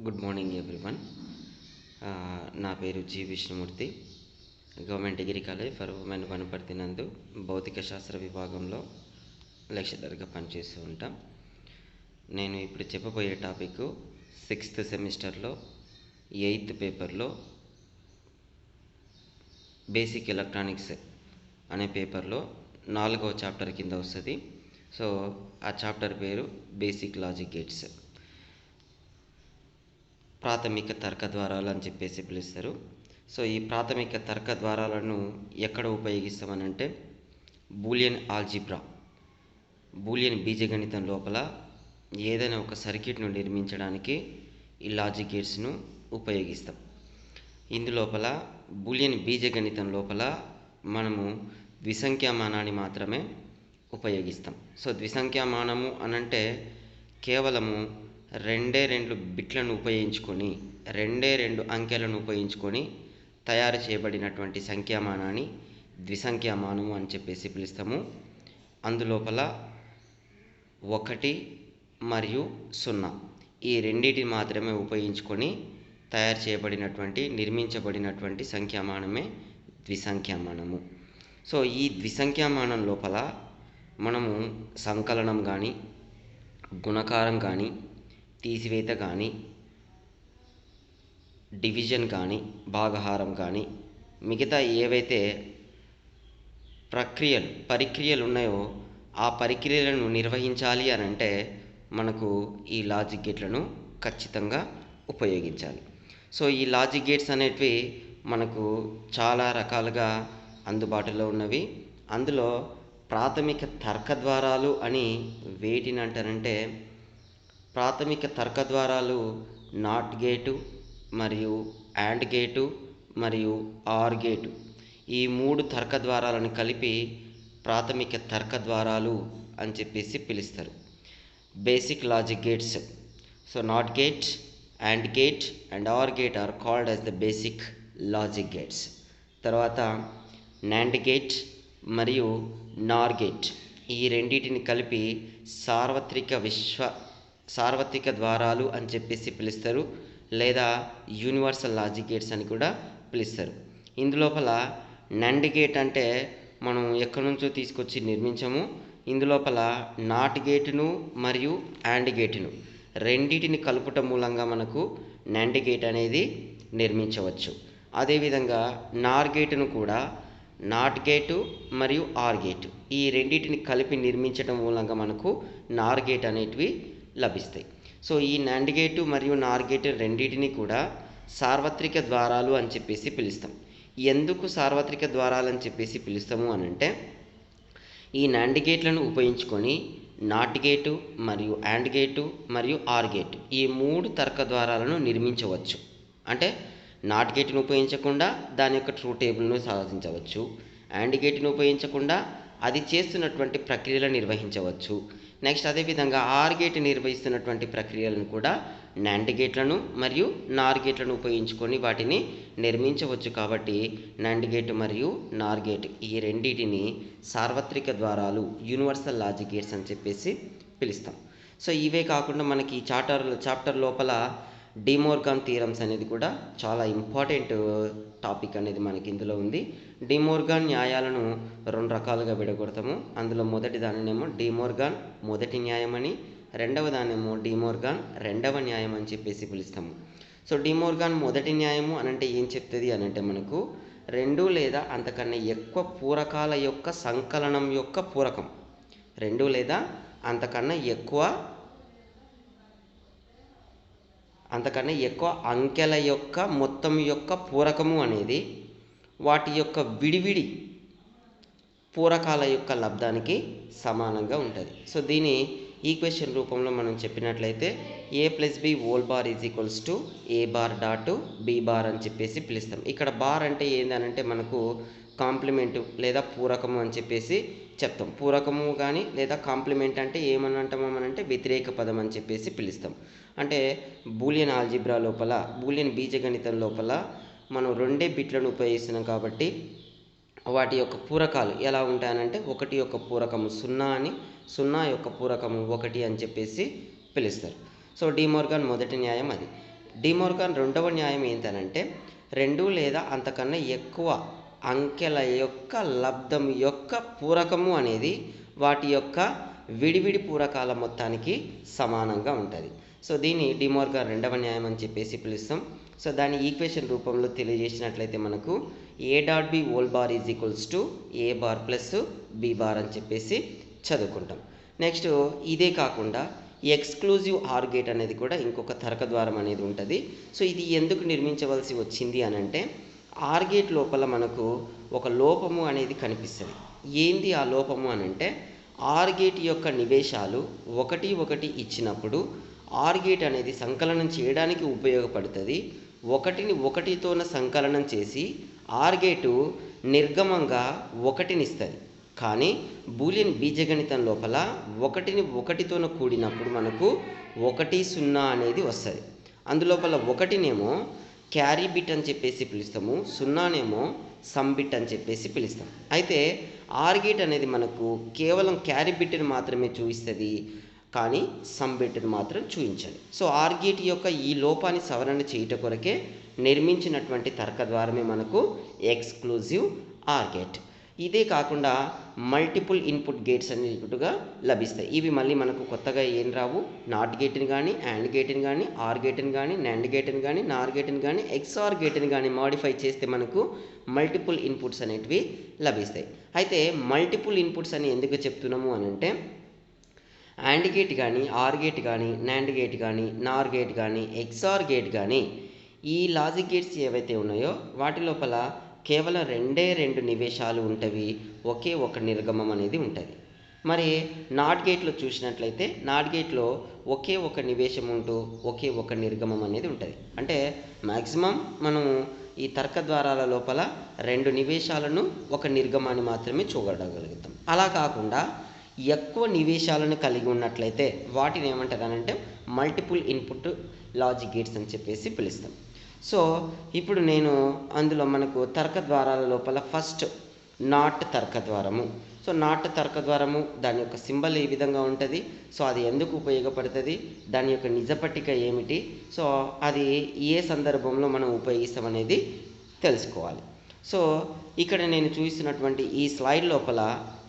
Good morning everyone. నా పేరు G Vishnumurthy. Government degree college for women Wanaparthy నందు భౌతిక శాస్త్ర విభాగంలో లెక్చరర్గా పనిచేస్తూ ఉంటాం. నేను ఇప్పుడు చెప్పబోయే టాపిక్ 6th సెమిస్టర్లో 8th పేపర్లో బేసిక్ ఎలక్ట్రానిక్స్ అనే పేపర్లో 4వ చాప్టర్ కింద వస్తుంది. సో ఆ చాప్టర్ పేరు బేసిక్ లాజిక్ గేట్స్, ప్రాథమిక తర్క ద్వారాలు అని చెప్పేసి పిలుస్తారు. సో ఈ ప్రాథమిక తర్క ద్వారాలను ఎక్కడ ఉపయోగిస్తామనంటే బూలియన్ ఆల్జీబ్రా, బూలియన్ బీజగణితం లోపల ఏదైనా ఒక సర్క్యూట్ను నిర్మించడానికి ఈ లాజిక్ గేట్స్ను ఉపయోగిస్తాం. ఇందులోపల బూలియన్ బీజగణితం లోపల మనము ద్విసంఖ్యామానాన్ని మాత్రమే ఉపయోగిస్తాం. సో ద్విసంఖ్యామానము అనంటే కేవలము రెండు బిట్లను ఉపయోగించుకొని, రెండు అంకెలను ఉపయోగించుకొని తయారు చేయబడినటువంటి సంఖ్యామానాన్ని ద్విసంఖ్యామానము అని చెప్పేసి పిలుస్తాము. అందులోపల 1 మరియు 0 ఈ రెండింటిని మాత్రమే ఉపయోగించుకొని తయారు చేయబడినటువంటి నిర్మించబడినటువంటి సంఖ్యామానమే ద్విసంఖ్యామానము. సో ఈ ద్విసంఖ్యామానం లోపల మనము సంకలనం కానీ, గుణకారం కానీ, తీసివేత కానీ, డివిజన్ కానీ, భాగహారం కానీ, మిగతా ఏవైతే పరిక్రియలు ఉన్నాయో ఆ పరిక్రియలను నిర్వహించాలి అని అంటే మనకు ఈ లాజిక్ గేట్లను ఖచ్చితంగా ఉపయోగించాలి. సో ఈ లాజిక్ గేట్స్ అనేటివి మనకు చాలా రకాలుగా అందుబాటులో ఉన్నవి. అందులో ప్రాథమిక తర్క ద్వారాలు అని వేటిని అంటారంటే, ప్రాథమిక తర్క ద్వారాలు నాట్ గేటు మరియు యాండ్ గేటు మరియు ఆర్ గేటు, ఈ 3 తర్క ద్వారాలను కలిపి ప్రాథమిక తర్క ద్వారాలు అని చెప్పేసి పిలుస్తారు. Basic logic gates. So not gate, and gate and or gate are called as the basic logic gates. తర్వాత నాండ్ గేట్ మరియు నార్ గేట్, ఈ రెండింటిని కలిపి సార్వత్రిక ద్వారాలు అని చెప్పేసి పిలుస్తారు, లేదా యూనివర్సల్ లాజిక్ గేట్స్ అని కూడా పిలుస్తారు. ఇందులోపల నండ్ గేట్ అంటే మనం ఎక్కడి నుంచో తీసుకొచ్చి నిర్మించము. ఇందులోపల నాట్ గేటును మరియు యాండ్ గేటును రెండింటిని కలుపుట మూలంగా మనకు నండ్ గేట్ అనేది నిర్మించవచ్చు. అదేవిధంగా నార్ గేటును కూడా నాట్ గేటు మరియు ఆర్ గేటు ఈ రెండింటిని కలిపి నిర్మించడం మూలంగా మనకు నార్ గేట్ అనేటివి లభిస్తాయి. సో ఈ నాండ్ గేటు మరియు నార్ గేటు రెండింటిని కూడా సార్వత్రిక ద్వారాలు అని చెప్పేసి పిలుస్తాం. ఎందుకు సార్వత్రిక ద్వారాలు అని చెప్పేసి పిలుస్తాము అని అంటే, ఈ నాండ్ గేట్లను ఉపయోగించుకొని నాట్ గేటు మరియు యాండ్ గేటు మరియు ఆర్ గేటు ఈ 3 తర్క ద్వారాలను నిర్మించవచ్చు. అంటే నాట్ గేటును ఉపయోగించకుండా దాని యొక్క ట్రూ టేబుల్ను సాధించవచ్చు, యాండ్ గేటును ఉపయోగించకుండా అది చేస్తున్నటువంటి ప్రక్రియలను నిర్వహించవచ్చు. నెక్స్ట్ అదేవిధంగా ఆర్ గేట్ నిర్వహిస్తున్నటువంటి ప్రక్రియలను కూడా నాండ్ గేట్లను మరియు నార్ గేట్లను ఉపయోగించుకొని వాటిని నిర్మించవచ్చు. కాబట్టి నాండ్ గేట్ మరియు నార్ గేట్ ఈ రెండింటిని సార్వత్రిక ద్వారాలు, యూనివర్సల్ లాజిక్ గేట్స్ అని చెప్పేసి పిలుస్తాం. సో ఇవే కాకుండా మనకి ఈ చాప్టర్ లోపల డిమోర్గాన్ థియరమ్స్ అనేది కూడా చాలా ఇంపార్టెంట్ టాపిక్ అనేది మనకి ఇందులో ఉంది. డిమోర్గాన్ న్యాయాలను 2 రకాలుగా విడగొడతాము. అందులో మొదటి దానినేమో డిమోర్గాన్ మొదటి న్యాయం అని, రెండవ దానేమో డిమోర్గాన్ రెండవ న్యాయం అని చెప్పేసి పిలుస్తాము. సో డిమోర్గాన్ మొదటి న్యాయము అనంటే ఏం చెప్తుంది అనంటే, మనకు 2 లేదా అంతకన్నా ఎక్కువ పూరకాల యొక్క సంకలనం యొక్క పూరకం, 2 లేదా అంతకన్నా ఎక్కువ అంకెల యొక్క మొత్తం యొక్క పూరకము అనేది వాటి యొక్క విడివిడి పూరకాల యొక్క లబ్ధానికి సమానంగా ఉంటుంది. సో దీని ఈక్వేషన్ రూపంలో మనం చెప్పినట్లయితే a+b=a⁴ అని చెప్పేసి పిలుస్తాం. ఇక్కడ బార్ అంటే ఏందనంటే మనకు కాంప్లిమెంటు లేదా పూరకము అని చెప్పేసి చెప్తాం. పూరకము కానీ లేదా కాంప్లిమెంట్ అంటే ఏమని అంటామనంటే వ్యతిరేక పదం అని చెప్పేసి పిలుస్తాం. అంటే బూలియన్ ఆల్జీబ్రా లోపల, బూలియన్ బీజగణితం లోపల మనం 2 బిట్లను ఉపయోగిస్తున్నాం కాబట్టి వాటి యొక్క పూరకాలు ఎలా ఉంటాయనంటే 1 యొక్క పూరకము 0 అని, 0 యొక్క పూరకము 1 అని చెప్పేసి పిలుస్తారు. సో డిమోర్గాన్ మొదటి న్యాయం అది. డిమోర్గాన్ రెండవ న్యాయం ఏంటనంటే 2 లేదా అంతకన్నా ఎక్కువ అంకెల యొక్క లబ్ధం యొక్క పూరకము అనేది వాటి యొక్క విడివిడి పూరకాల మొత్తానికి సమానంగా ఉంటుంది. సో దీన్ని డిమోర్గాన్ రెండవ న్యాయం అని చెప్పేసి పిలుస్తాం. సో దాన్ని ఈక్వేషన్ రూపంలో తెలియజేసినట్లయితే మనకు A.B (= A + B) అని చెప్పేసి చదువుకుంటాం. నెక్స్ట్ ఇదే కాకుండా ఎక్స్క్లూజివ్ ఆర్ గేట్ అనేది కూడా ఇంకొక తర్క ద్వారం అనేది ఉంటుంది. సో ఇది ఎందుకు నిర్మించవలసి వచ్చింది అని అంటే ఆర్ గేట్ లోపల మనకు ఒక లోపము అనేది కనిపిస్తుంది. ఏంది ఆ లోపము అని అంటే ఆర్ గేట్ యొక్క నివేశాలు 1 1 ఇచ్చినప్పుడు ఆర్ గేట్ అనేది సంకలనం చేయడానికి ఉపయోగపడుతుంది. 1ని 1తోన సంకలనం చేసి ఆర్ గేటు నిర్గమంగా 1ని ఇస్తుంది. కానీ బూలియన్ బీజగణితం లోపల 1ని 1తోన కూడినప్పుడు మనకు 1 0 అనేది వస్తుంది. అందులోపల 1నేమో క్యారీ బిట్ అని చెప్పేసి పిలుస్తాము, 0నేమో సమ్ బిట్ అని చెప్పేసి పిలుస్తాం. అయితే ఆర్ గేట్ అనేది మనకు కేవలం క్యారీ బిట్ని మాత్రమే చూపిస్తుంది, కానీ సమ్ బిట్ని మాత్రం చూపించదు. సో ఆర్ గేట్ యొక్క ఈ లోపాన్ని సవరణ చేయట కొరకే నిర్మించినటువంటి తర్క ద్వారమే మనకు ఎక్స్క్లూజివ్ ఆర్ గేట్. ఇదే కాకుండా మల్టిపుల్ ఇన్పుట్ గేట్స్ అనేటుగా లభిస్తాయి. ఇవి మళ్ళీ మనకు కొత్తగా ఏం రావు. నాట్ గేట్ని కానీ, యాండ్ గేట్ని కానీ, ఆర్ గేట్ని కానీ, నాండ్ గేట్ని కానీ, నార్ గేట్ని కానీ, ఎక్స్ఆర్ గేట్ని కానీ మాడిఫై చేస్తే మనకు మల్టిపుల్ ఇన్పుట్స్ అనేటివి లభిస్తాయి. అయితే మల్టిపుల్ ఇన్పుట్స్ అని ఎందుకు చెప్తున్నాము అని అంటే యాండ్ గేట్ కానీ, ఆర్ గేట్ కానీ, నాండ్ గేట్ కానీ, నార్ గేట్ కానీ, ఎక్స్ఆర్ గేట్ కానీ ఈ లాజిక్ గేట్స్ ఏవైతే ఉన్నాయో వాటి లోపల కేవలం 2 నివేశాలు ఉంటవి, ఒకే ఒక నిర్గమం అనేది ఉంటుంది. మరి నాట్ గేట్లో చూసినట్లయితే నాట్ గేట్లో ఒకే ఒక నివేశం ఉంటూ ఒకే ఒక నిర్గమం అనేది ఉంటుంది. అంటే మ్యాక్సిమం మనము ఈ తర్క ద్వారాల లోపల 2 నివేశాలను ఒక నిర్గమాన్ని మాత్రమే చూడగలుగుతాం. అలా కాకుండా ఎక్కువ నివేశాలను కలిగి ఉన్నట్లయితే వాటిని ఏమంటారనంటే మల్టిపుల్ ఇన్పుట్ లాజిక్ గేట్స్ అని చెప్పేసి పిలుస్తాం. సో ఇప్పుడు నేను అందులో మనకు తర్క ద్వారాల లోపల ఫస్ట్ నాట్ తర్క ద్వారము. సో నాట్ తర్క ద్వారము దాని యొక్క సింబల్ ఏ విధంగా ఉంటుంది, సో అది ఎందుకు ఉపయోగపడుతుంది, దాని యొక్క నిజ పట్టిక ఏమిటి, సో అది ఏ సందర్భంలో మనం ఉపయోగిస్తామనేది తెలుసుకోవాలి. సో ఇక్కడ నేను చూస్తున్నటువంటి ఈ స్లైడ్ లోపల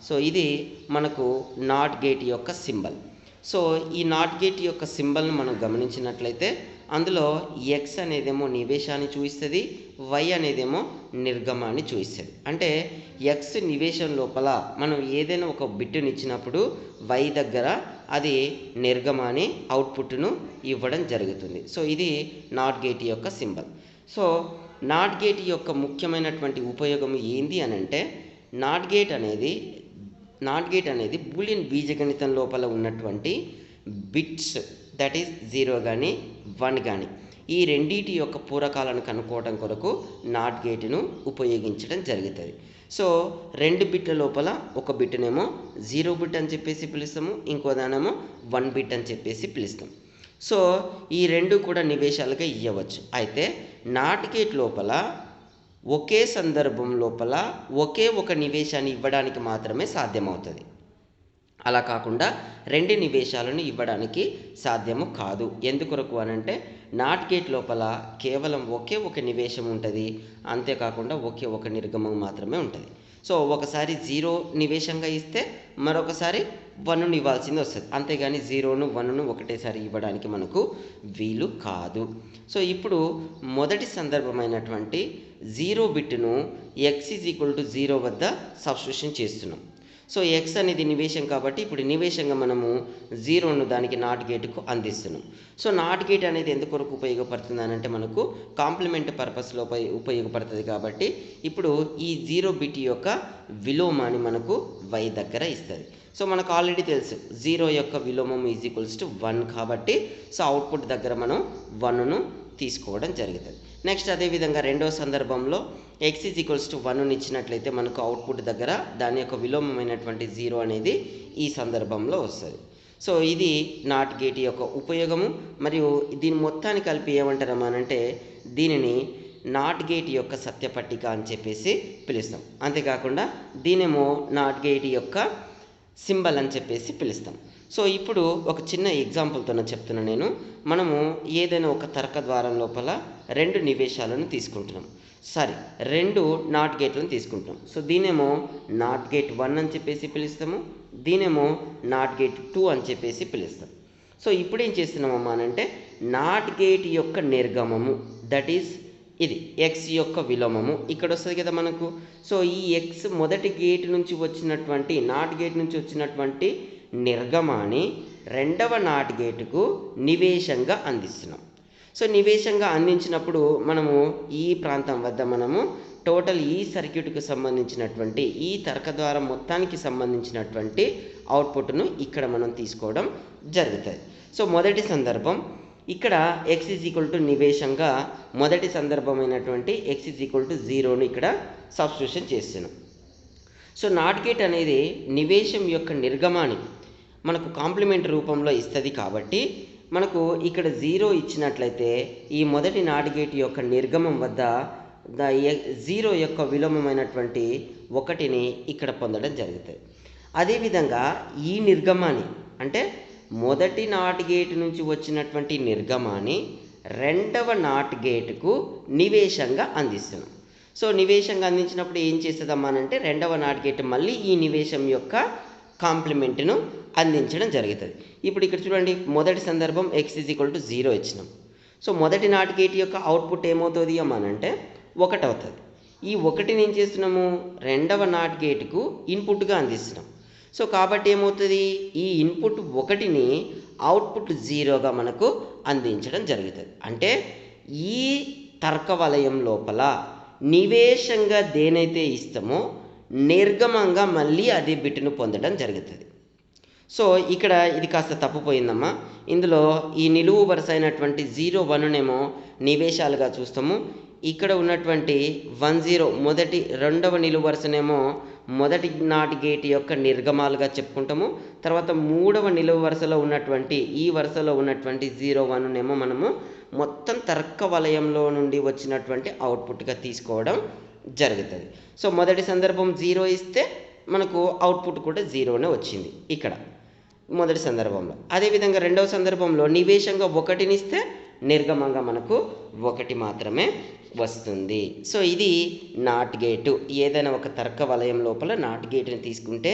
సో ఇది మనకు నాట్ గేట్ యొక్క సింబల్. సో ఈ నాట్ గేట్ యొక్క సింబల్ను మనం గమనించినట్లయితే అందులో ఎక్స్ అనేదేమో నివేశాన్ని చూపిస్తుంది, వై అనేదేమో నిర్గమాన్ని చూపిస్తుంది. అంటే ఎక్స్ నివేశం లోపల మనం ఏదైనా ఒక బిట్టుని ఇచ్చినప్పుడు వై దగ్గర అది నిర్గమాన్ని అవుట్పుట్ను ఇవ్వడం జరుగుతుంది. సో ఇది నాట్ గేట్ యొక్క సింబల్. సో నాట్ గేట్ యొక్క ముఖ్యమైనటువంటి ఉపయోగం ఏంది అని అంటే నాట్ గేట్ అనేది బూలియన్ బీజగణితం లోపల ఉన్నటువంటి బిట్స్ దట్ ఈస్ 0 కానీ 1 కానీ ఈ రెండింటి యొక్క పూరకాలను కనుక్కోవడం కొరకు నాట్ గేట్ను ఉపయోగించడం జరుగుతుంది. సో 2 బిట్ల లోపల ఒక బిట్నేమో 0 బిట్ అని చెప్పేసి పిలుస్తాము, ఇంకో దానేమో 1 బిట్ అని చెప్పేసి పిలుస్తాం. సో ఈ 2 కూడా నివేశాలుగా ఇవ్వచ్చు. అయితే నాట్ గేట్ లోపల ఒకే సందర్భం లోపల ఒకే ఒక నివేశాన్ని ఇవ్వడానికి మాత్రమే సాధ్యమవుతుంది. అలా కాకుండా 2 నివేశాలను ఇవ్వడానికి సాధ్యము కాదు. ఎందుకొరకు అనంటే నాట్ గేట్ లోపల కేవలం ఒకే ఒక నివేశం ఉంటుంది, అంతేకాకుండా ఒకే ఒక నిర్గమం మాత్రమే ఉంటుంది. సో ఒకసారి 0 నివేశంగా ఇస్తే మరొకసారి 1ను ఇవ్వాల్సింది వస్తుంది. అంతేగాని 0ను 1ను ఒకటేసారి ఇవ్వడానికి మనకు వీలు కాదు. సో ఇప్పుడు మొదటి సందర్భమైనటువంటి 0 బిట్ను x = 0 వద్ద సబ్స్టిట్యూషన్ చేస్తున్నాం. సో ఎక్స్ అనేది నివేశం కాబట్టి ఇప్పుడు నివేశంగా మనము 0ను దానికి నాట్ గేట్కు అందిస్తున్నాం. సో నాట్ గేట్ అనేది ఎందుకొరకు ఉపయోగపడుతుంది అని అంటే మనకు కాంప్లిమెంట్ పర్పస్లో ఉపయోగపడుతుంది. కాబట్టి ఇప్పుడు ఈ 0 బిట్ యొక్క విలోమాన్ని మనకు y దగ్గర ఇస్తుంది. సో మనకు ఆల్రెడీ తెలుసు 0 యొక్క విలోమం = 1 కాబట్టి సో అవుట్పుట్ దగ్గర మనం 1ను తీసుకోవడం జరుగుతుంది. నెక్స్ట్ అదేవిధంగా రెండవ సందర్భంలో x = 1ని ఇచ్చినట్లయితే మనకు అవుట్పుట్ దగ్గర దాని యొక్క విలోమమైనటువంటి 0 అనేది ఈ సందర్భంలో వస్తుంది. సో ఇది నాట్ గేట్ యొక్క ఉపయోగము. మరియు దీని మొత్తాన్ని కలిపి ఏమంటారమ్మానంటే దీనిని నాట్ గేట్ యొక్క సత్యపట్టిక అని చెప్పేసి పిలుస్తాం. అంతేకాకుండా దీనేమో నాట్ గేట్ యొక్క సింబల్ అని చెప్పేసి పిలుస్తాం. సో ఇప్పుడు ఒక చిన్న ఎగ్జాంపుల్తో చెప్తున్నా నేను. మనము ఏదైనా ఒక తర్క ద్వారం లోపల 2 నివేశాలను తీసుకుంటున్నాం. సారీ, 2 నాట్ గేట్లను తీసుకుంటాం. సో దీనేమో నాట్ గేట్ 1 అని చెప్పేసి పిలుస్తాము, దీనేమో నాట్ గేట్ 2 అని చెప్పేసి పిలుస్తాం. సో ఇప్పుడు ఏం చేస్తున్నామమ్మా అంటే నాట్ గేట్ యొక్క నిర్గమము, దట్ ఈస్ ఇది ఎక్స్ యొక్క విలోమము ఇక్కడ వస్తుంది కదా మనకు. సో ఈ ఎక్స్ మొదటి గేట్ నుంచి వచ్చినటువంటి నాట్ గేట్ నుంచి వచ్చినటువంటి నిర్గమాన్ని రెండవ నాట్ గేటుకు నివేశంగా అందిస్తున్నాం. సో నివేశంగా అందించినప్పుడు మనము ఈ ప్రాంతం వద్ద మనము టోటల్ ఈ సర్క్యూట్కు సంబంధించినటువంటి ఈ తర్కద్వారం మొత్తానికి సంబంధించినటువంటి అవుట్పుట్ను ఇక్కడ మనం తీసుకోవడం జరుగుతుంది. సో మొదటి సందర్భం ఇక్కడ ఎక్స్ ఈజ్ ఈక్వల్ టు నివేశంగా మొదటి సందర్భమైనటువంటి ఎక్స్ ఈజ్ ఈక్వల్ టు 0ను ఇక్కడ సబ్స్టిట్యూషన్ చేస్తున్నాం. సో నాట్ గేట్ అనేది నివేశం యొక్క నిర్గమాన్ని మనకు కాంప్లిమెంట్ రూపంలో ఇస్తుంది కాబట్టి మనకు ఇక్కడ 0 ఇచ్చినట్లయితే ఈ మొదటి నాట్ గేట్ యొక్క నిర్గమం వద్ద 0 యొక్క విలోమమైనటువంటి 1ని ఇక్కడ పొందడం జరుగుతుంది. అదేవిధంగా ఈ నిర్గమాన్ని అంటే మొదటి నాట్ గేట్ నుంచి వచ్చినటువంటి నిర్గమాన్ని రెండవ నాట్ గేటుకు నివేశంగా అందిస్తున్నాం. సో నివేశంగా అందించినప్పుడు ఏం చేస్తుందమ్మా అంటే రెండవ నాట్ గేట్ మళ్ళీ ఈ నివేశం యొక్క కాంప్లిమెంట్ను అందించడం జరుగుతుంది. ఇప్పుడు ఇక్కడ చూడండి, మొదటి సందర్భం ఎక్స్ ఈజ్ ఈక్వల్ టు 0 ఇచ్చినాం. సో మొదటి నాట్ గేట్ యొక్క అవుట్పుట్ ఏమవుతుంది అమ్మానంటే 1 అవుతుంది. ఈ 1ని ఏం చేస్తున్నాము రెండవ నాట్ గేటుకు ఇన్పుట్గా అందిస్తున్నాం. సో కాబట్టి ఏమవుతుంది ఈ ఇన్పుట్ 1ని అవుట్పుట్ 0గా మనకు అందించడం జరుగుతుంది. అంటే ఈ తర్క వలయం లోపల నివేశంగా దేనైతే ఇస్తామో నిర్గమంగా మళ్ళీ అదే బిట్ను పొందడం జరుగుతుంది. సో ఇక్కడ ఇది కాస్త తప్పుపోయిందమ్మా. ఇందులో ఈ నిలువు వరుస అయినటువంటి 0, 1నేమో నివేశాలుగా చూస్తాము. ఇక్కడ ఉన్నటువంటి 1, 0 రెండవ నిలువు వరుసనేమో మొదటి నాట్ గేట్ యొక్క నిర్గమాలుగా చెప్పుకుంటాము. తర్వాత మూడవ నిలువు వరుసలో ఉన్నటువంటి ఈ వరుసలో ఉన్నటువంటి 0, 1నేమో మనము మొత్తం తర్క వలయంలో నుండి వచ్చినటువంటి అవుట్పుట్గా తీసుకోవడం జరుగుతుంది. సో మొదటి సందర్భం 0 ఇస్తే మనకు అవుట్పుట్ కూడా 0నే వచ్చింది ఇక్కడ మొదటి సందర్భంలో. అదేవిధంగా రెండవ సందర్భంలో నివేశంగా 1ని ఇస్తే నిర్గమంగా మనకు 1 మాత్రమే వస్తుంది. సో ఇది నాట్ గేటు. ఏదైనా ఒక తర్క వలయం లోపల నాట్ గేట్ని తీసుకుంటే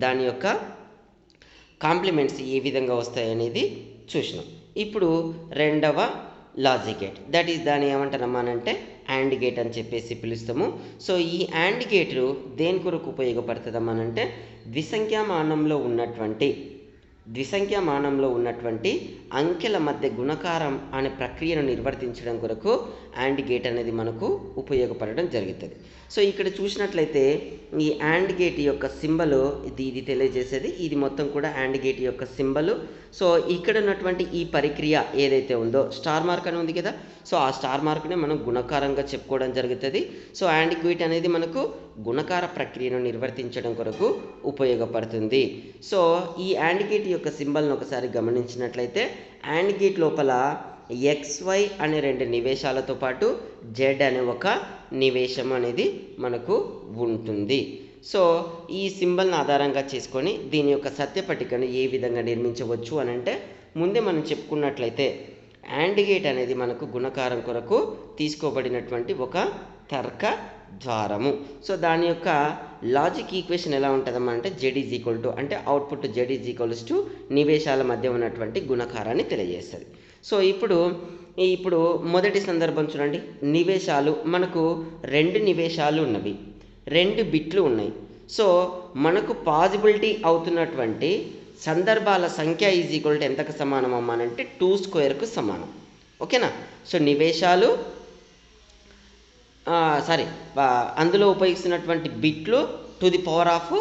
దాని యొక్క కాంప్లిమెంట్స్ ఏ విధంగా వస్తాయనేది చూసినాం. ఇప్పుడు రెండవ లాజిక్ గేట్, దట్ ఈస్ దాన్ని ఏమంటారమ్మానంటే యాండ్ గేట్ అని చెప్పేసి పిలుస్తాము. సో ఈ యాండ్ గేటు దేని కొరకు ఉపయోగపడుతుందమ్మానంటే ద్విసంఖ్యామానంలో ఉన్నటువంటి అంకెల మధ్య గుణకారం అనే ప్రక్రియను నిర్వర్తించడం కొరకు యాండ్ గేట్ అనేది మనకు ఉపయోగపడడం జరుగుతుంది. సో ఇక్కడ చూసినట్లయితే ఈ యాండ్ గేట్ యొక్క సింబల్ ఇది తెలియజేసేది, ఇది మొత్తం కూడా యాండ్ గేట్ యొక్క సింబల్. సో ఇక్కడ ఉన్నటువంటి ఈ పరిక్రియ ఏదైతే ఉందో స్టార్ మార్క్ అని ఉంది కదా, సో ఆ స్టార్ మార్క్నే మనం గుణకారంగా చెప్పుకోవడం జరుగుతుంది. సో యాండ్ గేట్ అనేది మనకు గుణకార ప్రక్రియను నిర్వర్తించడం కొరకు ఉపయోగపడుతుంది. సో ఈ యాండ్ గేట్ యొక్క సింబల్ని ఒకసారి గమనించినట్లయితే యాండ్ గేట్ లోపల XY అనే 2 నివేశాలతో పాటు Z అనే ఒక నివేశం అనేది మనకు ఉంటుంది. సో ఈ సింబల్ని ఆధారంగా చేసుకొని దీని యొక్క సత్యపట్టికను ఏ విధంగా నిర్మించవచ్చు అని అంటే ముందే మనం చెప్పుకున్నట్లయితే యాండ్ గేట్ అనేది మనకు గుణకారం కొరకు తీసుకోబడినటువంటి ఒక తర్క ద్వారము. సో దాని యొక్క లాజిక్ ఈక్వేషన్ ఎలా ఉంటుందమ్మా అంటే Z ఈజ్ ఈక్వల్ టు అంటే output Z is equals to నివేశాల మధ్య ఉన్నటువంటి గుణకారాన్ని తెలియజేస్తుంది. సో ఇప్పుడు మొదటి సందర్భం చూడండి, నివేశాలు మనకు 2 నివేశాలు ఉన్నవి, 2 బిట్లు ఉన్నాయి. సో మనకు పాజిబిలిటీ అవుతున్నటువంటి సందర్భాల సంఖ్య ఈజ్ ఈక్వల్ టు ఎంతకు సమానం అమ్మానంటే 2² సమానం. ఓకేనా. సో నివేశాలు అందులో ఉపయోగిస్తున్నటువంటి బిట్లు టు ది పవర్ ఆఫ్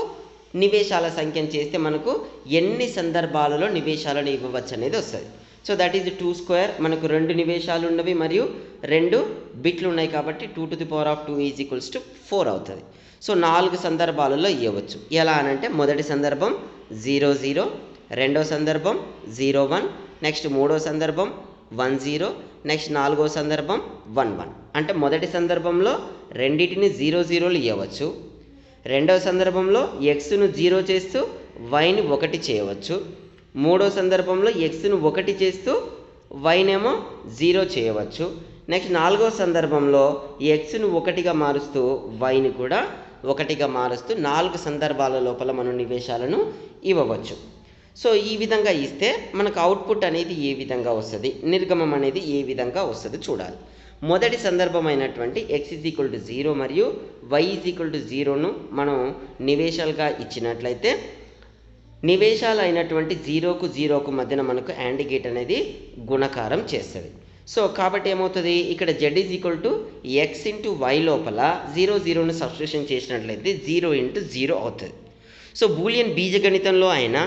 నివేశాల సంఖ్యను చేస్తే మనకు ఎన్ని సందర్భాలలో నివేశాలను ఇవ్వవచ్చు అనేది వస్తుంది. So that is 2². మనకు 2 నివేశాలు ఉన్నవి మరియు 2 బిట్లు ఉన్నాయి కాబట్టి 2 to the power of 2 is equals to 4 అవుతుంది. సో 4 సందర్భాలలో ఇవ్వచ్చు. ఎలా అనంటే మొదటి సందర్భం 0, 0, రెండవ సందర్భం 0, 1, నెక్స్ట్ మూడో సందర్భం 1, 0, నెక్స్ట్ నాలుగో సందర్భం 1, 1. అంటే మొదటి సందర్భంలో రెండింటిని 0, 0లు ఇవ్వచ్చు. రెండవ సందర్భంలో ఎక్స్ను 0 చేస్తూ వైని 1 చేయవచ్చు. మూడో సందర్భంలో ఎక్స్ను 1 చేస్తూ వైనేమో 0 చేయవచ్చు. నెక్స్ట్ నాలుగో సందర్భంలో ఎక్స్ను 1గా మారుస్తూ వైని కూడా 1గా మారుస్తూ 4 సందర్భాల లోపల మనం నివేశాలను ఇవ్వవచ్చు. సో ఈ విధంగా ఇస్తే మనకు అవుట్పుట్ అనేది ఏ విధంగా వస్తుంది, నిర్గమం అనేది ఏ విధంగా వస్తుంది చూడాలి. మొదటి సందర్భమైనటువంటి x = 0 మరియు y = 0ను మనం నివేశాలుగా ఇచ్చినట్లయితే నివేశాలు అయినటువంటి 0కు 0కు మధ్యన మనకు AND గేట్ అనేది గుణకారం చేస్తుంది. సో కాబట్టి ఏమవుతుంది, ఇక్కడ z = x × y లోపల 0 0ను సబ్స్టిట్యూషన్ చేసినట్లయితే 0 × 0 అవుతుంది. సో బూలియన్ బీజగణితంలో అయినా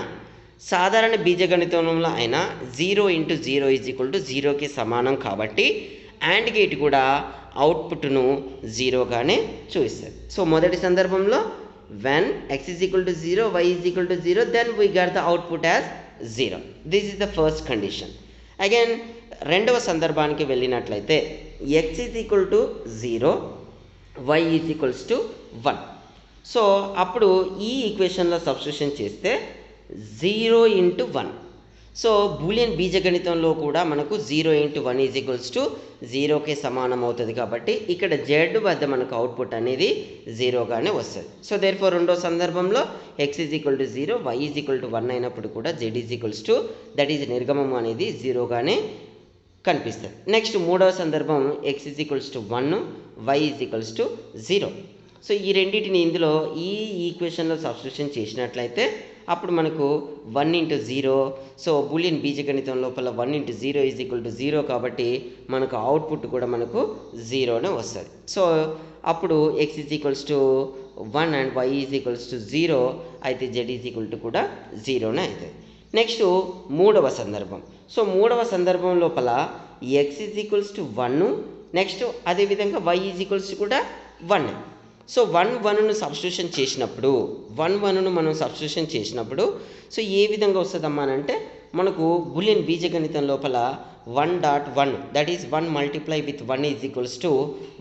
సాధారణ బీజగణితంలో అయినా 0 × 0 = 0కి సమానం కాబట్టి AND గేట్ కూడా అవుట్పుట్ను 0గానే చూపిస్తుంది. సో మొదటి సందర్భంలో when x = 0, y = 0, then we get the output as 0. This is the first condition. Again రెండవ సందర్భానికి వెళ్ళినట్లయితే x = 0, y = 1. సో అప్పుడు ఈ ఈక్వేషన్లో సబ్స్టిట్యూషన్ చేస్తే 0 × 1. సో బూలియన్ బీజగణితంలో కూడా మనకు 0 × 1 = 0కి సమానం అవుతుంది కాబట్టి ఇక్కడ z వద్ద మనకు అవుట్పుట్ అనేది 0గానే వస్తుంది. సో దేర్ఫోర్ రెండో సందర్భంలో x = 0, y = 1 అయినప్పుడు కూడా z దట్ ఈజ్ నిర్గమం అనేది 0గానే కనిపిస్తుంది. నెక్స్ట్ మూడవ సందర్భం x = 1, y = 0. సో ఈ రెండింటిని ఇందులో ఈ ఈక్వేషన్లో సబ్స్టిట్యూషన్ చేసినట్లయితే అప్పుడు మనకు 1 × 0. సో బూలియన్ బీజగణితం లోపల 1 × 0 = 0 కాబట్టి మనకు అవుట్పుట్ కూడా మనకు 0నే వస్తుంది. సో అప్పుడు x = 1 అండ్ y = 0 అయితే z కూడా 0నే అవుతుంది. నెక్స్ట్ మూడవ సందర్భం. సో మూడవ సందర్భం లోపల x = 1, నెక్స్ట్ అదేవిధంగా y = కూడా 1. సో 1 1ను సబ్స్టిట్యూషన్ చేసినప్పుడు 1 1ను మనం సబ్స్టిట్యూషన్ చేసినప్పుడు సో ఏ విధంగా వస్తుందమ్మా అంటే మనకు బూలియన్ బీజగణితం లోపల 1.1 దట్ ఈస్ 1 మల్టిప్లై విత్ 1 =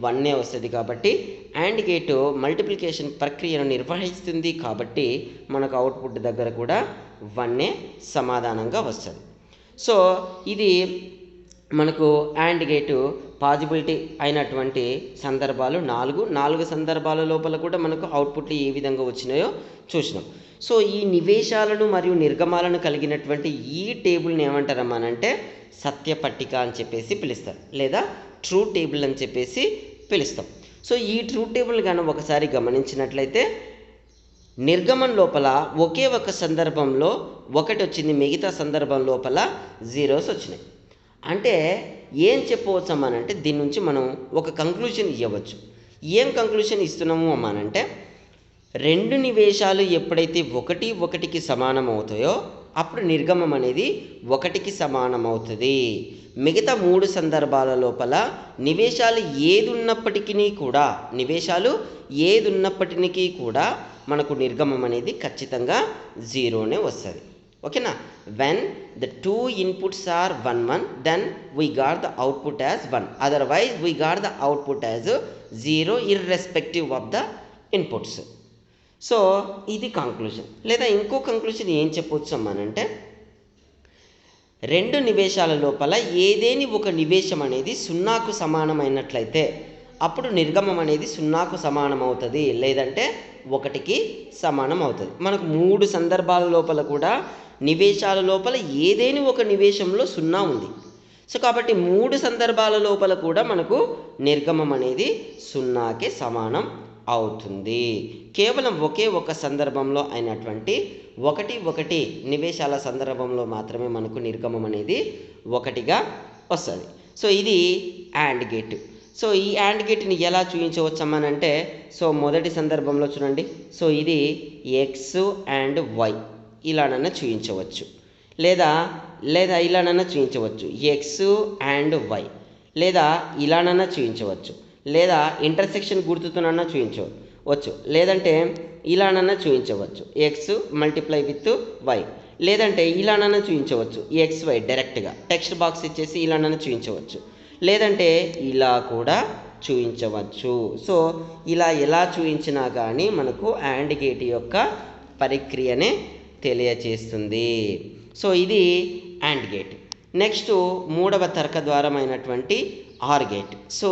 1 వస్తుంది. కాబట్టి AND గేట్ మల్టిప్లికేషన్ ప్రక్రియను నిర్వహిస్తుంది కాబట్టి మనకు అవుట్పుట్ దగ్గర కూడా 1 సమాధానంగా వస్తుంది. సో ఇది మనకు AND గేటు పాజిబిలిటీ అయినటువంటి సందర్భాలు 4 సందర్భాల లోపల కూడా మనకు అవుట్పుట్లు ఏ విధంగా వచ్చినాయో చూసినాం. సో ఈ నివేశాలను మరియు నిర్గమాలను కలిగినటువంటి ఈ టేబుల్ని ఏమంటారమ్మానంటే సత్యపట్టిక అని చెప్పేసి పిలుస్తారు, లేదా ట్రూ టేబుల్ అని చెప్పేసి పిలుస్తాం. సో ఈ ట్రూ టేబుల్ కానీ ఒకసారి గమనించినట్లయితే నిర్గమం లోపల ఒకే ఒక సందర్భంలో 1 వచ్చింది, మిగతా సందర్భం లోపల 0s వచ్చినాయి. అంటే ఏం చెప్పవచ్చు అమ్మానంటే దీని నుంచి మనం ఒక కంక్లూజన్ ఇవ్వచ్చు. ఏం కంక్లూజన్ ఇస్తున్నాము అమ్మానంటే 2 నివేశాలు ఎప్పుడైతే 1 1కి సమానం అవుతాయో అప్పుడు నిర్గమం అనేది 1కి సమానం అవుతుంది. మిగతా 3 సందర్భాల లోపల నివేశాలు ఏదున్నప్పటికీ కూడా మనకు నిర్గమం అనేది ఖచ్చితంగా 0నే వస్తుంది. ఓకేనా. when the 2 inputs are 1 1 then we got the output as 1, otherwise we got the output as 0 irrespective of the inputs. So ఇది కంక్లూజన్. లేదా ఇంకో కంక్లూజన్ ఏం చెప్పవచ్చు అమ్మానంటే 2 నివేశాల లోపల ఏదేని ఒక నివేశం అనేది 0కు సమానమైనట్లయితే అప్పుడు నిర్గమం అనేది 0కు సమానం అవుతుంది, లేదంటే 1కి సమానం అవుతుంది. మనకు 3 సందర్భాల లోపల కూడా నివేశాల లోపల ఏదేని ఒక నివేశంలో 0 ఉంది. సో కాబట్టి 3 సందర్భాల లోపల కూడా మనకు నిర్గమం అనేది 0కే సమానం అవుతుంది. కేవలం ఒకే ఒక సందర్భంలో అయినటువంటి 1 1 నివేశాల సందర్భంలో మాత్రమే మనకు నిర్గమం అనేది 1గా వస్తుంది. సో ఇది AND గేట్. సో ఈ AND గేట్ని ఎలా చూపించవచ్చమ్మనంటే సో మొదటి సందర్భంలో చూడండి. సో ఇది x అండ్ y ఇలానన్నా చూపించవచ్చు, లేదా ఇలానన్నా చూపించవచ్చు x అండ్ y, లేదా ఇలానన్నా చూపించవచ్చు, లేదా ఇంటర్సెక్షన్ గుర్తుతోనన్నా చూపించవచ్చు, లేదంటే ఇలానన్నా చూపించవచ్చు x మల్టిప్లై విత్ y, లేదంటే ఇలానన్నా చూపించవచ్చు xy డైరెక్ట్గా టెక్స్ట్ బాక్స్ ఇచ్చేసి ఇలానన్నా చూపించవచ్చు, లేదంటే ఇలా కూడా చూపించవచ్చు. సో ఇలా ఎలా చూపించినా కానీ మనకు AND గేట్ యొక్క ప్రక్రియనే తెలియచేస్తుంది. సో ఇది AND గేట్. నెక్స్ట్ మూడవ తర్క ద్వారమైనటువంటి OR గేట్. సో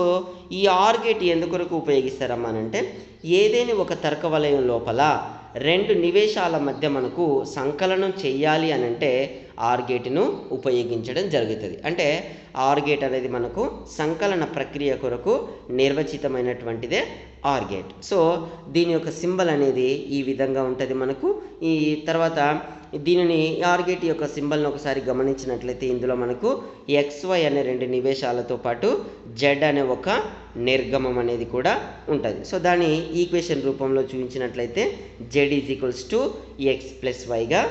ఈ OR గేట్ ఎందుకొరకు ఉపయోగిస్తారమ్మా అంటే ఏదైనా ఒక తర్క వలయం లోపల రెండు నివేశాల మధ్య మనకు సంకలనం చేయాలి అని అంటే OR గేట్ను ఉపయోగించడం జరుగుతుంది. అంటే OR గేట్ అనేది మనకు సంకలన ప్రక్రియ కొరకు నిర్వచితమైనటువంటిదే OR గేట్. సో దీని యొక్క సింబల్ అనేది ఈ విధంగా ఉంటుంది మనకు. ఈ తర్వాత దీనిని OR గేట్ యొక్క సింబల్ని ఒకసారి గమనించినట్లయితే ఇందులో మనకు XY అనే రెండు నివేశాలతో పాటు Z అనే ఒక నిర్గమం అనేది కూడా ఉంటుంది. సో దాన్ని ఈక్వేషన్ రూపంలో చూపించినట్లయితే Z = X + Yగా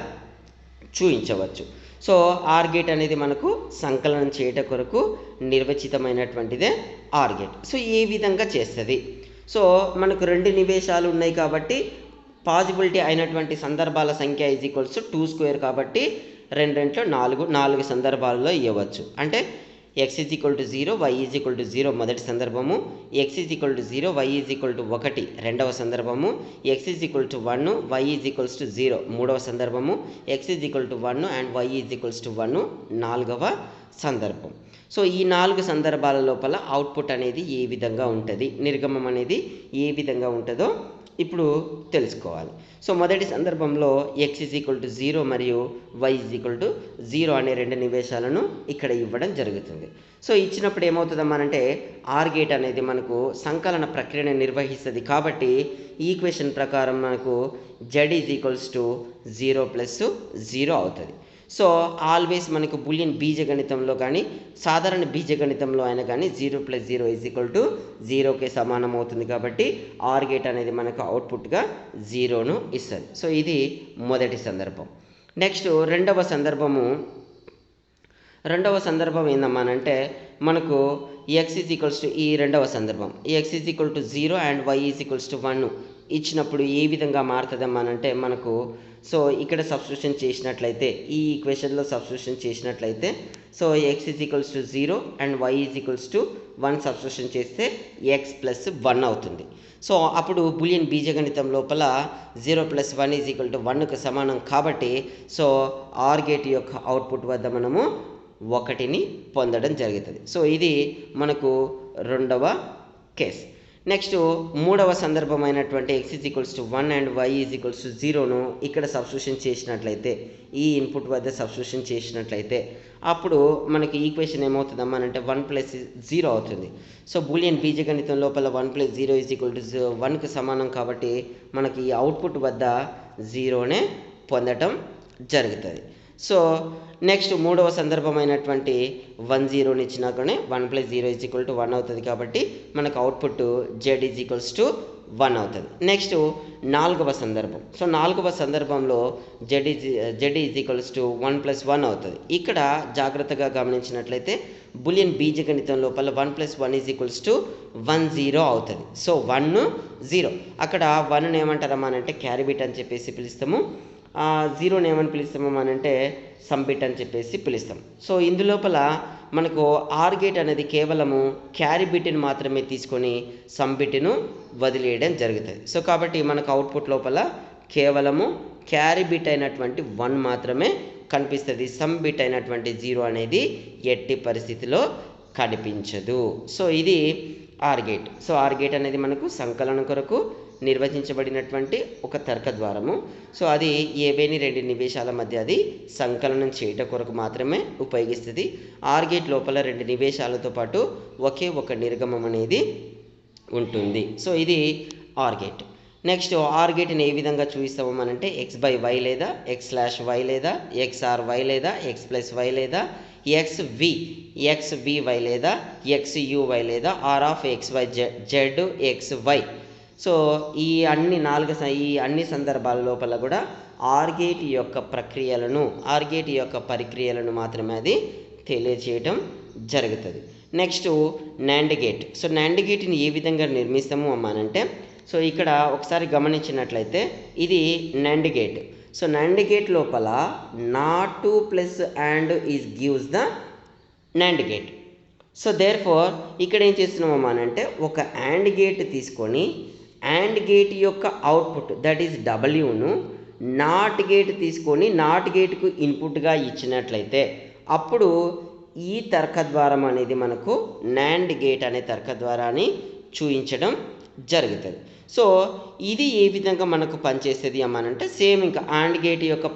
చూపించవచ్చు. సో OR గేట్ అనేది మనకు సంకలనం చేయట కొరకు నిర్వచితమైనటువంటిదే OR గేట్. సో ఏ విధంగా చేస్తుంది? సో మనకు రెండు నివేశాలు ఉన్నాయి కాబట్టి పాజిబిలిటీ అయినటువంటి సందర్భాల సంఖ్య =2² కాబట్టి 2 × 4 సందర్భాలలో ఇవ్వచ్చు. అంటే x = 0, y = 0 మొదటి సందర్భము, x = 0, y = 1 రెండవ సందర్భము, x = 1, y = 0 మూడవ సందర్భము, x = 1 and y = 1 నాలుగవ సందర్భం. సో ఈ 4 సందర్భాల లోపల అవుట్పుట్ అనేది ఏ విధంగా ఉంటుంది, నిర్గమం అనేది ఏ విధంగా ఉంటుందో ఇప్పుడు తెలుసుకోవాలి. సో మొదటి సందర్భంలో x = 0 మరియు y = 0 అనే రెండు నివేశాలను ఇక్కడ ఇవ్వడం జరుగుతుంది. సో ఇచ్చినప్పుడు ఏమవుతుందమ్మా అంటే OR గేట్ అనేది మనకు సంకలన ప్రక్రియను నిర్వహిస్తుంది కాబట్టి ఈక్వేషన్ ప్రకారం మనకు z = 0 + 0 అవుతుంది. సో ఆల్వేస్ మనకు బులియన్ బీజగణితంలో కానీ సాధారణ బీజగణితంలో అయినా కానీ 0 + 0 = 0కి సమానం అవుతుంది కాబట్టి OR గేట్ అనేది మనకు అవుట్పుట్గా 0ను ఇస్తుంది. సో ఇది మొదటి సందర్భం. నెక్స్ట్ రెండవ సందర్భం ఏందమ్మానంటే మనకు x ఈ రెండవ సందర్భం x = 0 and y = 1 ఇచ్చినప్పుడు ఏ విధంగా మారుతుందమ్మానంటే మనకు సో ఇక్కడ సబ్స్టిట్యూషన్ చేసినట్లయితే ఈ ఈక్వేషన్లో సబ్స్టిట్యూషన్ చేసినట్లయితే so x = 0 and y = 1 substitution చేస్తే x + 1 అవుతుంది. సో అప్పుడు బులియన్ బీజగణితం లోపల 0 + 1 = 1కు సమానం కాబట్టి సో OR గేట్ యొక్క అవుట్పుట్ వద్ద మనము 1ని పొందడం జరుగుతుంది. సో ఇది మనకు రెండవ కేస్. నెక్స్ట్ మూడవ సందర్భమైనటువంటి x = 1 and y = 0ను ఇక్కడ సబ్స్టిట్యూషన్ చేసినట్లయితే ఈ ఇన్పుట్ వద్ద సబ్స్టిట్యూషన్ చేసినట్లయితే అప్పుడు మనకి ఈక్వేషన్ ఏమవుతుందమ్మా అంటే 1 + 0 అవుతుంది. సో బూలియన్ బీజగణితం లోపల 1 + 0 = 1కు సమానం కాబట్టి మనకి ఈ అవుట్పుట్ వద్ద 0నే పొందటం జరుగుతుంది. సో నెక్స్ట్ మూడవ సందర్భమైనటువంటి 1 0ని ఇచ్చినా కానీ 1 + 0 = 1 అవుతుంది కాబట్టి మనకు అవుట్పుట్ z = 1 అవుతుంది. నెక్స్ట్ నాలుగవ సందర్భం. సో నాలుగవ సందర్భంలో z = 1 + 1 అవుతుంది. ఇక్కడ జాగ్రత్తగా గమనించినట్లయితే బులియన్ బీజగణితం లోపల 1 + 1 = 1 0 అవుతుంది. సో 1 0 అక్కడ 1ని ఏమంటారమ్మా అంటే క్యారీ బిట్ అని చెప్పేసి పిలుస్తాము, 0ని ఏమని పిలుస్తాము అంటే సమ్ బిట్ అని చెప్పేసి పిలుస్తాం. సో ఇందులోపల మనకు OR గేట్ అనేది కేవలము క్యారీ బిట్ని మాత్రమే తీసుకొని సమ్ బిట్ను వదిలేయడం జరుగుతుంది. సో కాబట్టి మనకు అవుట్పుట్ లోపల కేవలము క్యారీ బిట్ అయినటువంటి 1 మాత్రమే కనిపిస్తుంది. సమ్ బిట్ అయినటువంటి 0 అనేది ఎట్టి పరిస్థితిలో కనిపించదు. సో ఇది OR gate. So OR gate అనేది మనకు సంకలనం కొరకు నిర్వచించబడినటువంటి ఒక తర్క ద్వారము. సో అది ఏవేని రెండు నివేశాల మధ్య అది సంకలనం చేయటం కొరకు మాత్రమే ఉపయోగిస్తుంది. OR గేట్ లోపల రెండు నివేశాలతో పాటు ఒకే ఒక నిర్గమం అనేది ఉంటుంది. సో ఇది OR గేట్. నెక్స్ట్ OR గేట్ని ఏ విధంగా చూపిస్తాము అంటే x/y లేదా x/y లేదా xRy లేదా x + y లేదా xvy లేదా xuy లేదా R(x,y,z,xy). సో ఈ అన్ని సందర్భాల లోపల కూడా OR గేట్ యొక్క పరిక్రియలను మాత్రమే అది తెలియజేయటం జరుగుతుంది. Next NAND gate. So NAND గేట్ని ఏ విధంగా నిర్మిస్తాము అమ్మానంటే సో ఇక్కడ ఒకసారి గమనించినట్లయితే ఇది NAND gate. So NAND gate లోపల not to plus and is gives the NAND gate. So therefore ఇక్కడ ఏం చేస్తున్నామమ్మా అంటే ఒక AND గేట్ తీసుకొని AND గేట్ యొక్క అవుట్పుట్ దట్ ఈస్ డబ్ల్యూను నాట్ గేట్ తీసుకొని నాట్ గేట్కు ఇన్పుట్గా ఇచ్చినట్లయితే అప్పుడు ఈ తర్కద్వారం అనేది మనకు నాండ్ గేట్ అనే తర్కద్వారాన్ని చూపించడం జరుగుతుంది. సో ఇది ఏ విధంగా మనకు పనిచేసేది అమ్మానంటే సేమ్ ఇంకా ఆండ్ గేట్ యొక్క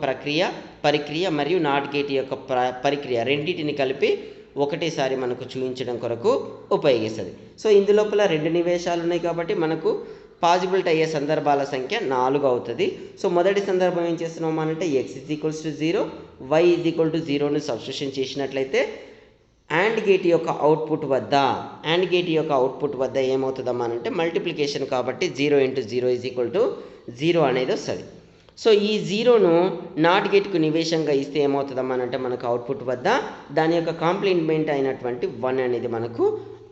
పరిక్రియ మరియు నాట్ గేట్ యొక్క పరిక్రియ రెండింటిని కలిపి ఒకటేసారి మనకు చూపించడం కొరకు ఉపయోగిస్తుంది. సో ఇందులోపల 2 నివేశాలు ఉన్నాయి కాబట్టి మనకు పాజిబిలిటీ అయ్యే సందర్భాల సంఖ్య 4 అవుతుంది. సో మొదటి సందర్భం ఏం చేస్తున్నాం అంటే x = 0 y = 0ను సబ్స్టిట్యూషన్ చేసినట్లయితే అండ్ గేట్ యొక్క అవుట్పుట్ వద్ద ఏమవుతుందమ్మా అంటే మల్టిప్లికేషన్ కాబట్టి 0 × 0 = 0 అనేది వస్తుంది. సో ఈ 0ను నాట్ గేట్కు నివేశంగా ఇస్తే ఏమవుతుందమ్మా అంటే మనకు అవుట్పుట్ వద్ద దాని యొక్క కాంప్లిమెంట్ అయినటువంటి 1 అనేది మనకు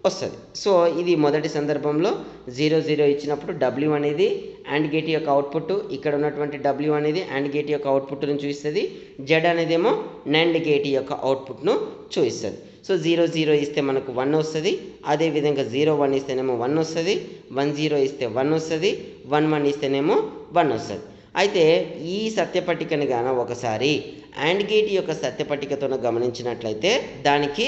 వస్తుంది. సో ఇది మొదటి సందర్భంలో 0 0 ఇచ్చినప్పుడు w అనేది అండ్ గేట్ యొక్క అవుట్పుట్, ఇక్కడ ఉన్నటువంటి w అనేది అండ్ గేట్ యొక్క అవుట్పుట్ను చూపిస్తుంది, z అనేదేమో నాండ్ గేట్ యొక్క అవుట్పుట్ను చూపిస్తుంది. సో 0 0 ఇస్తే మనకు 1 వస్తుంది, అదేవిధంగా 0 1 ఇస్తేనేమో 1 వస్తుంది, 1 0 ఇస్తే 1 వస్తుంది, 1 1 ఇస్తేనేమో 1 వస్తుంది. అయితే ఈ సత్యపట్టికను గాన ఒకసారి అండ్ గేట్ యొక్క సత్యపట్టికతో గమనించినట్లయితే దానికి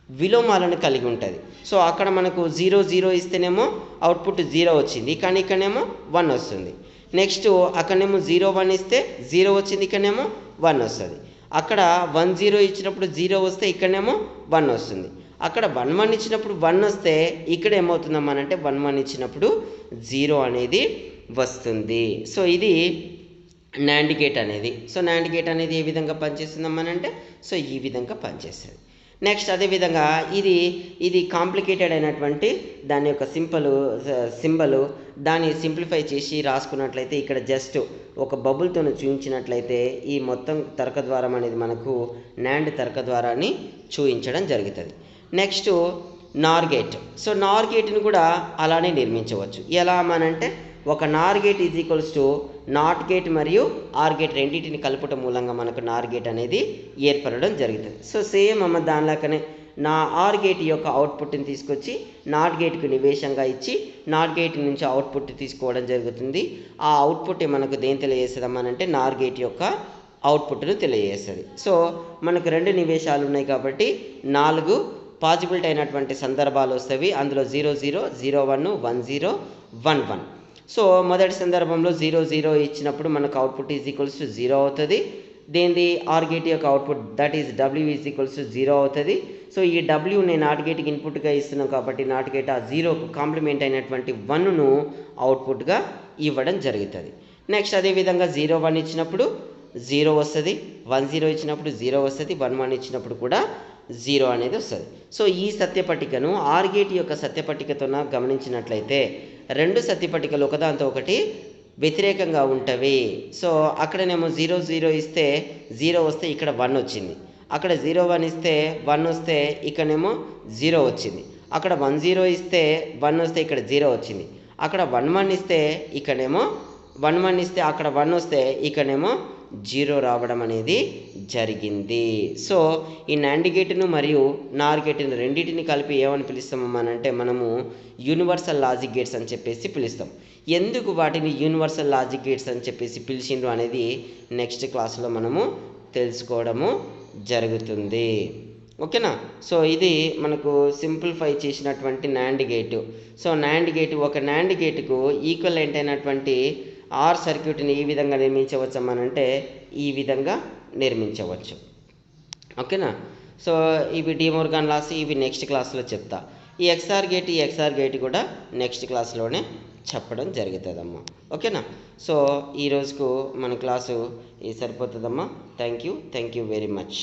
విలోమాలను కలిగి ఉంటుంది. సో అక్కడ మనకు 0 0 ఇస్తేనేమో అవుట్పుట్ 0 వచ్చింది, కానీ ఇక్కడనేమో 1 వస్తుంది. నెక్స్ట్ అక్కడనేమో 0 1 ఇస్తే 0 వచ్చింది, ఇక్కడనేమో 1 వస్తుంది. అక్కడ 1 0 ఇచ్చినప్పుడు 0 వస్తే ఇక్కడనేమో 1 వస్తుంది. అక్కడ 1 1 ఇచ్చినప్పుడు 1 వస్తే ఇక్కడ ఏమవుతుందమ్మా అంటే 1 1 ఇచ్చినప్పుడు 0 అనేది వస్తుంది. సో ఇది నాండ్ గేట్ అనేది. సో నాండ్ గేట్ అనేది ఏ విధంగా పనిచేస్తుందమ్మా అంటే సో ఈ విధంగా పనిచేస్తుంది. నెక్స్ట్ అదేవిధంగా ఇది కాంప్లికేటెడ్ అయినటువంటి దాని యొక్క సింబల్ దాన్ని సింప్లిఫై చేసి రాసుకున్నట్లయితే ఇక్కడ జస్ట్ ఒక బబుల్తో చూపించినట్లయితే ఈ మొత్తం తర్కద్వారం అనేది మనకు నాండ్ తర్కద్వారాన్ని చూపించడం జరుగుతుంది. నెక్స్ట్ నార్ గేట్. సో నార్ గేట్ని కూడా అలానే నిర్మించవచ్చు. ఎలా అనంటే ఒక నార్ గేట్ = నాట్ గేట్ మరియు ఆర్ గేట్ రెండింటిని కలుపుట మూలంగా మనకు నార్ గేట్ అనేది ఏర్పడడం జరుగుతుంది. సో సేమ్ అమ్మ దానిలాగానే నా ఆర్ గేట్ యొక్క అవుట్పుట్ని తీసుకొచ్చి నాట్ గేట్కు నివేశంగా ఇచ్చి నాట్ గేట్ నుంచి అవుట్పుట్ తీసుకోవడం జరుగుతుంది. ఆ అవుట్పుట్ మనకు దేని తెలియజేస్తుందమ్మా అంటే నార్ గేట్ యొక్క అవుట్పుట్ను తెలియజేస్తుంది. సో మనకు 2 నివేశాలు ఉన్నాయి కాబట్టి 4 పాజిబిలిటీ అయినటువంటి సందర్భాలు వస్తాయి. అందులో 0 0 0 1 1 0 1 1. సో మొదటి సందర్భంలో 0 0 ఇచ్చినప్పుడు మనకు అవుట్పుట్ = 0 అవుతుంది. దేనిది ఆర్ గేట్ యొక్క అవుట్పుట్ దట్ ఈస్ w = 0 అవుతుంది. సో ఈ w నేను నాట్ గేట్కి ఇన్పుట్గా ఇస్తున్నాం కాబట్టి నాట్ గేట్ ఆ 0కు కాంప్లిమెంట్ అయినటువంటి 1ను అవుట్పుట్గా ఇవ్వడం జరుగుతుంది. నెక్స్ట్ అదేవిధంగా 0 1 ఇచ్చినప్పుడు 0 వస్తుంది, 1 0 ఇచ్చినప్పుడు 0 వస్తుంది, 1 1 ఇచ్చినప్పుడు కూడా 0 అనేది వస్తుంది. సో ఈ సత్యపట్టికను ఆర్ గేట్ యొక్క సత్యపట్టికతో గమనించినట్లయితే 2 సత్యపట్టికలు ఒకదాంతో ఒకటి వ్యతిరేకంగా ఉంటవి. సో అక్కడనేమో 0 0 ఇస్తే 0 వస్తే ఇక్కడ 1 వచ్చింది, అక్కడ 0 1 ఇస్తే 1 వస్తే ఇక్కడనేమో 0 వచ్చింది, అక్కడ 1 0 ఇస్తే 1 వస్తే ఇక్కడ 0 వచ్చింది, అక్కడ 1 1 ఇస్తే ఇక్కడనేమో 1 1 ఇస్తే అక్కడ 1 వస్తే ఇక్కడనేమో 0 రావడం అనేది జరిగింది. సో ఈ నాండ్ గేట్ను మరియు నార్ గేట్ను రెండింటిని కలిపి ఏమని పిలుస్తామనంటే మనము యూనివర్సల్ లాజిక్ గేట్స్ అని చెప్పేసి పిలుస్తాం. ఎందుకు వాటిని యూనివర్సల్ లాజిక్ గేట్స్ అని చెప్పేసి పిలిచిండ్రు అనేది నెక్స్ట్ క్లాస్లో మనము తెలుసుకోవడము జరుగుతుంది. ఓకేనా. సో ఇది మనకు సింప్లిఫై చేసినటువంటి NAND gate. So NAND gate ఒక నాండ్ గేటుకు ఈక్వలెంట్ అయినటువంటి ఆర్ సర్క్యూట్ని ఈ విధంగా నిర్మించవచ్చు అమ్మనంటే ఈ విధంగా నిర్మించవచ్చు. ఓకేనా. సో ఇవి డిమోర్గాన్ లాస్ ఇవి నెక్స్ట్ క్లాస్లో చెప్తా. ఈ ఎక్స్ఆర్ గేట్ కూడా నెక్స్ట్ క్లాస్లోనే చెప్పడం జరుగుతుందమ్మా. ఓకేనా. సో ఈ రోజుకు మన క్లాసు సరిపోతుందమ్మా. Thank you very much.